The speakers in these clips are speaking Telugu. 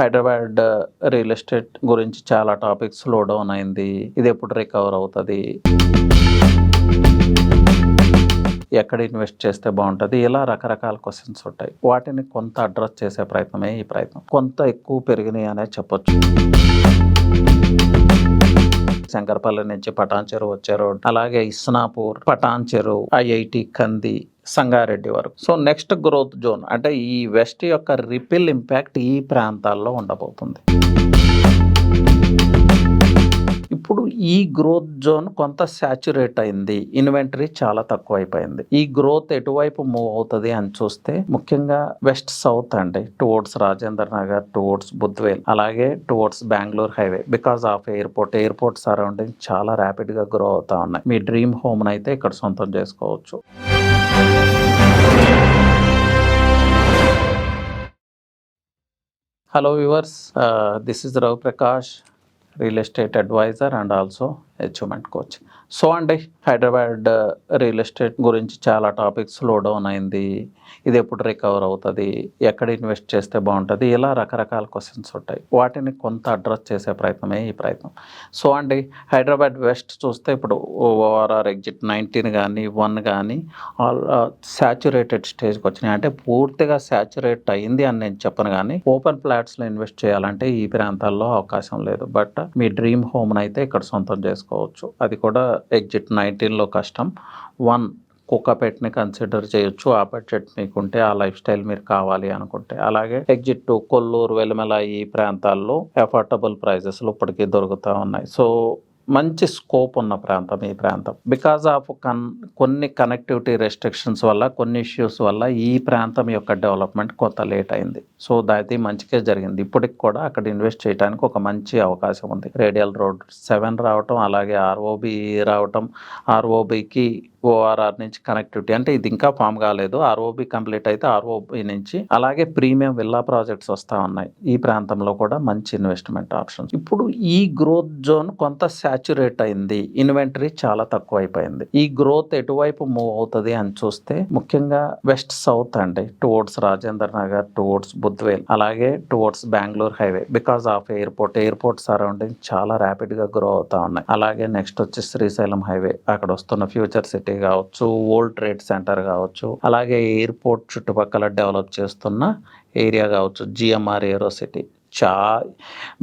హైదరాబాద్ రియల్ ఎస్టేట్ గురించి చాలా టాపిక్స్ స్లో డౌన్ అయింది. ఇది ఎప్పుడు రికవర్ అవుతది? ఎక్కడ ఇన్వెస్ట్ చేస్తే బాగుంటది? ఇలా రకరకాల క్వశ్చన్స్ ఉంటాయి. వాటిని కొంత అడ్రస్ చేసే ప్రయత్నమే ఈ ప్రయత్నం. కొంత ఎక్కువ పెరిగినాయి అనే చెప్పొచ్చు. శంకరపల్లి నుంచి పటాన్ చెరువు వచ్చే రోడ్, అలాగే ఇస్నాపూర్, పటాన్ చెరువు, ఐఐటి కంది, సంగారెడ్డి వరకు. సో నెక్స్ట్ గ్రోత్ జోన్ అంటే ఈ వెస్ట్ యొక్క రిపిల్ ఇంపాక్ట్ ఈ ప్రాంతాల్లో ఉండబోతుంది. ఇప్పుడు ఈ గ్రోత్ జోన్ కొంత సాచురేట్ అయింది. ఇన్వెంటరీ చాలా తక్కువ అయిపోయింది. ఈ గ్రోత్ ఎటువైపు మూవ్ అవుతుంది అని చూస్తే ముఖ్యంగా వెస్ట్ సౌత్ అండి, టువర్డ్స్ రాజేంద్ర నగర్, టువర్డ్స్ బుద్వేల్, అలాగే towards Bengaluru highway. Because of airport surrounding చాలా ర్యాపిడ్ గా గ్రో అవుతా ఉన్నాయి. మీ డ్రీమ్ హోమ్ అయితే ఇక్కడ సొంతం చేసుకోవచ్చు. Hello viewers, this is Ravi Prakash, real estate advisor and also achievement coach. So అండి, హైదరాబాద్ రియల్ ఎస్టేట్ గురించి చాలా టాపిక్స్ స్లో డౌన్ అయింది. ఇది ఎప్పుడు రికవర్ అవుతుంది? ఎక్కడ ఇన్వెస్ట్ చేస్తే బాగుంటుంది? ఇలా రకరకాల క్వశ్చన్స్ ఉంటాయి. వాటిని కొంత అడ్రస్ చేసే ప్రయత్నమే ఈ ప్రయత్నం. సో అండి, హైదరాబాద్ వెస్ట్ చూస్తే ఇప్పుడు ఓఆర్ఆర్ ఎగ్జిట్ 19 కానీ 1 కానీ ఆల్ సాచురేటెడ్ స్టేజ్కి వచ్చినాయి. అంటే పూర్తిగా సాచురేట్ అయింది అని నేను చెప్పను, కానీ ఓపెన్ ప్లాట్స్లో ఇన్వెస్ట్ చేయాలంటే ఈ ప్రాంతాల్లో అవకాశం లేదు. బట్ మీ డ్రీమ్ హోమ్ని అయితే ఇక్కడ సొంతం చేసుకోవచ్చు. అది కూడా ఎగ్జిట్ 19లో కష్టం. 1 కుక్కపేటని కన్సిడర్ చేయొచ్చు. ఆ బడ్జెట్ మీకుంటే, ఆ లైఫ్ స్టైల్ మీరు కావాలి అనుకుంటే. అలాగే ఎగ్జిట్ 2 కొల్లూరు, వెలిమల ఈ ప్రాంతాల్లో అఫోర్డబుల్ ప్రైజెస్లో ఇప్పటికీ దొరుకుతూ ఉన్నాయి. సో మంచి స్కోప్ ఉన్న ప్రాంతం ఈ ప్రాంతం. బికాజ్ ఆఫ్ కొన్ని కనెక్టివిటీ రెస్ట్రిక్షన్స్ వల్ల, కొన్ని ఇష్యూస్ వల్ల ఈ ప్రాంతం యొక్క డెవలప్మెంట్ కొంత లేట్ అయింది. సో దాది మంచిగా జరిగింది. ఇప్పటికి కూడా అక్కడ ఇన్వెస్ట్ చేయడానికి ఒక మంచి అవకాశం ఉంది. రేడియల్ రోడ్ 7 రావటం, అలాగే ఆర్ఓబి రావటం, ఆర్ఓబికి ఓఆర్ఆర్ నుంచి కనెక్టివిటీ, అంటే ఇది ఇంకా ఫామ్ కాలేదు. ఆర్ఓబి కంప్లీట్ అయితే ఆర్ఓబి నుంచి అలాగే ప్రీమియం విల్లా ప్రాజెక్ట్స్ వస్తూ ఉన్నాయి. ఈ ప్రాంతంలో కూడా మంచి ఇన్వెస్ట్మెంట్ ఆప్షన్స్. ఇప్పుడు ఈ గ్రోత్ జోన్ కొంత సాచురేట్ అయింది. ఇన్వెంటరీ చాలా తక్కువ అయిపోయింది. ఈ గ్రోత్ ఎటువైపు మూవ్ అవుతుంది అని చూస్తే ముఖ్యంగా వెస్ట్ సౌత్ అండి, టువర్డ్స్ రాజేంద్ర నగర్, టువర్డ్స్ బుద్వేల్, అలాగే towards Bengaluru highway. Because of airport surrounding చాలా ర్యాపిడ్ గా గ్రో అవుతా ఉన్నాయి. అలాగే నెక్స్ట్ వచ్చి శ్రీశైలం హైవే, అక్కడ వస్తున్న ఫ్యూచర్ సిటీ కావచ్చు, వరల్డ్ ట్రేడ్ సెంటర్ కావచ్చు, అలాగే ఎయిర్పోర్ట్ చుట్టుపక్కల డెవలప్ చేస్తున్న ఏరియా కావచ్చు, జిఎంఆర్ ఏరో సిటీ.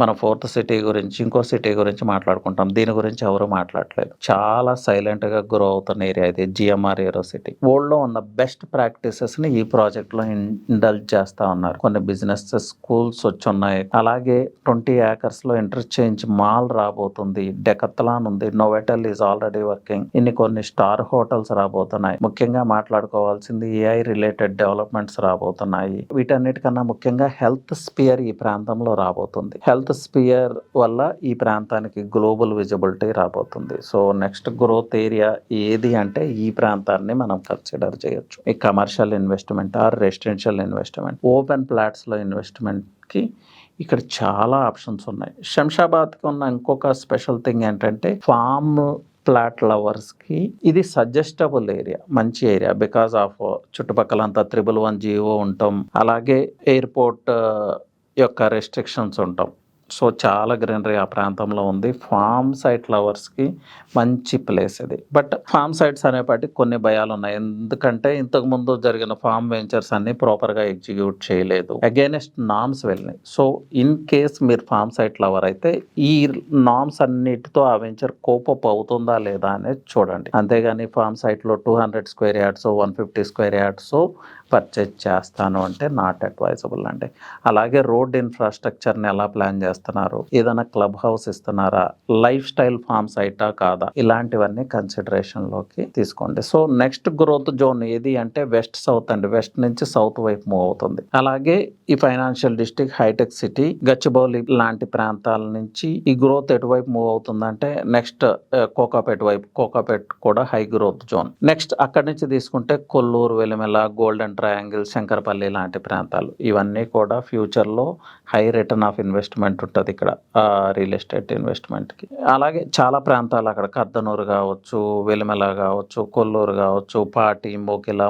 మన 4th సిటీ గురించి, ఇంకో సిటీ గురించి మాట్లాడుకుంటాం. దీని గురించి ఎవరు మాట్లాడలేదు. చాలా సైలెంట్ గా గ్రో అవుతున్న ఏరియా ఇది, జిఎంఆర్ ఏరో సిటీ. వరల్డ్ లో ఉన్న బెస్ట్ ప్రాక్టీసెస్ ని ఈ ప్రాజెక్ట్ లో ఇండల్జ్ చేస్తా ఉన్నారు. కొన్ని బిజినెస్ స్కూల్స్ వచ్చి ఉన్నాయి. అలాగే 20 acres లో ఇంటర్చేంజ్ మాల్ రాబోతుంది. డెకత్లాన్ ఉంది. Novotel is already working. కొన్ని స్టార్ హోటల్స్ రాబోతున్నాయి. ముఖ్యంగా మాట్లాడుకోవాల్సింది ఏఐ రిలేటెడ్ డెవలప్మెంట్స్ రాబోతున్నాయి. వీటన్నిటికన్నా ముఖ్యంగా హెల్త్ స్పియర్ ఈ ప్రాంతం రాబోతుంది. హెల్త్ స్పియర్ వల్ల ఈ ప్రాంతానికి గ్లోబల్ విజిబిలిటీ రాబోతుంది. సో నెక్స్ట్ గ్రోత్ ఏరియా ఏది అంటే ఈ ప్రాంతాన్ని మనం కన్సిడర్ చేయొచ్చు. ఈ commercial investment or residential investment, open plots లో ఇన్వెస్ట్మెంట్ కి ఇక్కడ చాలా ఆప్షన్స్ ఉన్నాయి. శంషాబాద్కి ఉన్న ఇంకొక స్పెషల్ థింగ్ ఏంటంటే ఫామ్ ఫ్లాట్ లవర్స్ కి ఇది సజెస్టబుల్ ఏరియా, మంచి ఏరియా. బికాస్ ఆఫ్ చుట్టుపక్కలంతా 111 జీవో ఉంటాం, అలాగే ఎయిర్పోర్ట్ యొక్క రెస్ట్రిక్షన్స్ ఉంటాం. సో చాలా గ్రీనరీ ఆ ప్రాంతంలో ఉంది. ఫామ్ సైట్ లవర్స్ కి మంచి ప్లేస్ ఇది. బట్ ఫామ్ సైట్స్ అనేపాటికి కొన్ని భయాలు ఉన్నాయి. ఎందుకంటే ఇంతకు ముందు జరిగిన ఫామ్ వెంచర్స్ అన్ని ప్రాపర్ గా ఎగ్జిక్యూట్ చేయలేదు, అగైనెస్ట్ నామ్స్ వెళ్ళినాయి. సో ఇన్ కేస్ మీరు ఫామ్ సైట్ లవర్ అయితే ఈ నామ్స్ అన్నిటితో ఆ వెంచర్ కోపప్ అవుతుందా లేదా అనేది చూడండి. అంతేగాని ఫామ్ సైట్ లో 200 square yards, 150 square yards purchase చేస్తాను అంటే నాట్ అడ్వైజబుల్ అండి. అలాగే రోడ్ ఇన్ఫ్రాస్ట్రక్చర్ని ఎలా ప్లాన్ చేస్తున్నారు, ఏదైనా క్లబ్ హౌస్ ఇస్తున్నారా, లైఫ్ స్టైల్ ఫామ్ సైటా కాదా, ఇలాంటివన్నీ కన్సిడరేషన్లోకి తీసుకోండి. సో నెక్స్ట్ గ్రోత్ జోన్ ఏది అంటే వెస్ట్ సౌత్ అండి. వెస్ట్ నుంచి సౌత్ వైపు మూవ్ అవుతుంది. అలాగే ఈ financial district, hitech city, Gachibowli లాంటి ప్రాంతాల నుంచి ఈ గ్రోత్ ఎటువైపు మూవ్ అవుతుందంటే నెక్స్ట్ కోకాపేట వైపు. కోకాపేట కూడా హై గ్రోత్ జోన్. నెక్స్ట్ అక్కడి నుంచి తీసుకుంటే కొల్లూరు, వెలిమెల, గోల్డెన్ ట్రయాంగిల్, శంకరపల్లి లాంటి ప్రాంతాలు ఇవన్నీ కూడా ఫ్యూచర్లో హై రిటర్న్ ఆఫ్ ఇన్వెస్ట్మెంట్ ఉంటుంది ఇక్కడ రియల్ ఎస్టేట్ ఇన్వెస్ట్మెంట్కి. అలాగే చాలా ప్రాంతాలు అక్కడ కద్దనూరు కావచ్చు, వెలిమెల కావచ్చు, కొల్లూరు కావచ్చు, పాటి, మోకిల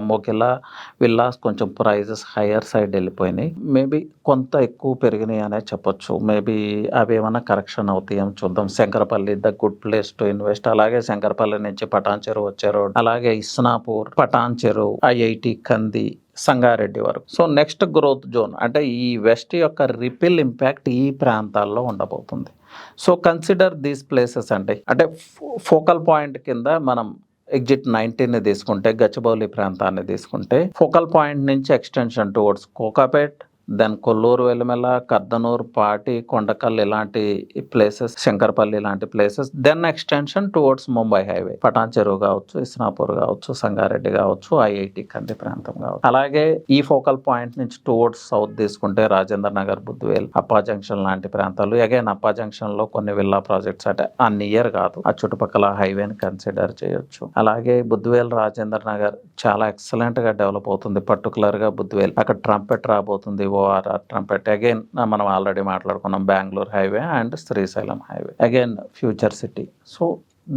విల్లాస్ కొంచెం ప్రైజెస్ హయ్యర్ సైడ్ వెళ్ళిపోయినాయి. మేబీ కొంత ఎక్కువ పెరిగినాయి అనే చెప్పొచ్చు. మేబీ అవి ఏమైనా కరెక్షన్ అవుతాయేమో చూద్దాం. Shankarpally the good place to invest. అలాగే శంకరపల్లి నుంచి పటాన్ చెరువు వచ్చే రోడ్, అలాగే ఇస్నాపూర్, పటాన్ చెరువు, ఐఐటి కంది, సంగారెడ్డి వరకు. సో నెక్స్ట్ గ్రోత్ జోన్ అంటే ఈ వెస్ట్ యొక్క రిపిల్ ఇంపాక్ట్ ఈ ప్రాంతాల్లో ఉండబోతుంది. సో కన్సిడర్ దీస్ ప్లేసెస్ అంటే ఫోకల్ పాయింట్ కింద మనం ఎగ్జిట్ 19ని తీసుకుంటే, గచ్చిబౌలి ప్రాంతాన్ని తీసుకుంటే, ఫోకల్ పాయింట్ నుంచి extension towards Kokapet, then Kollur, Velimela, Kaddanur, Pati, Kondakal ఇలాంటి ప్లేసెస్, శంకరపల్లి ఇలాంటి places, then extension towards Mumbai highway, Patancheru కావచ్చు, ఇస్నాపూర్ కావచ్చు, సంగారెడ్డి కావచ్చు, ఐఐటి కంది ప్రాంతం కావచ్చు. అలాగే ఈ ఫోకల్ పాయింట్ నుంచి టువర్డ్స్ సౌత్ తీసుకుంటే రాజేంద్ర నగర్, బుద్వేల్, అప్పా జంక్షన్ లాంటి ప్రాంతాలు. అగైన్ అప్పా జంక్షన్ లో కొన్ని విల్లా ప్రాజెక్ట్స్ అంటే ఆ నియర్ కాదు, ఆ చుట్టుపక్కల హైవేని కన్సిడర్ చేయొచ్చు. అలాగే బుద్వేల్, రాజేంద్ర నగర్ చాలా ఎక్సలెంట్ గా డెవలప్ అవుతుంది. పర్టికులర్ గా బుద్వేల్, అక్కడ ట్రంపెట్ రాబోతుంది, ఓఆర్ఆర్ ట్రంపెట్. అగైన్ మనం ఆల్రెడీ మాట్లాడుకున్నాం Bengaluru highway and Srisailam highway, again future city. So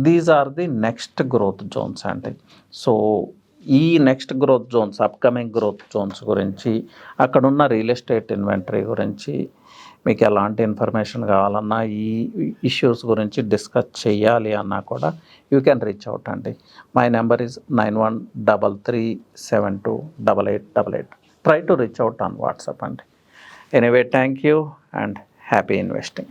these are the next growth zones అండి. సో ఈ next growth zones, upcoming growth zones గురించి, అక్కడున్న రియల్ ఎస్టేట్ ఇన్వెంటరీ గురించి మీకు ఎలాంటి ఇన్ఫర్మేషన్ కావాలన్నా, ఈ ఇష్యూస్ గురించి డిస్కస్ చేయాలి అన్నా కూడా యూ కెన్ రీచ్ అవుట్ అండి. My number is 9133728888. Try to reach out on WhatsApp. And anyway, thank you and happy investing.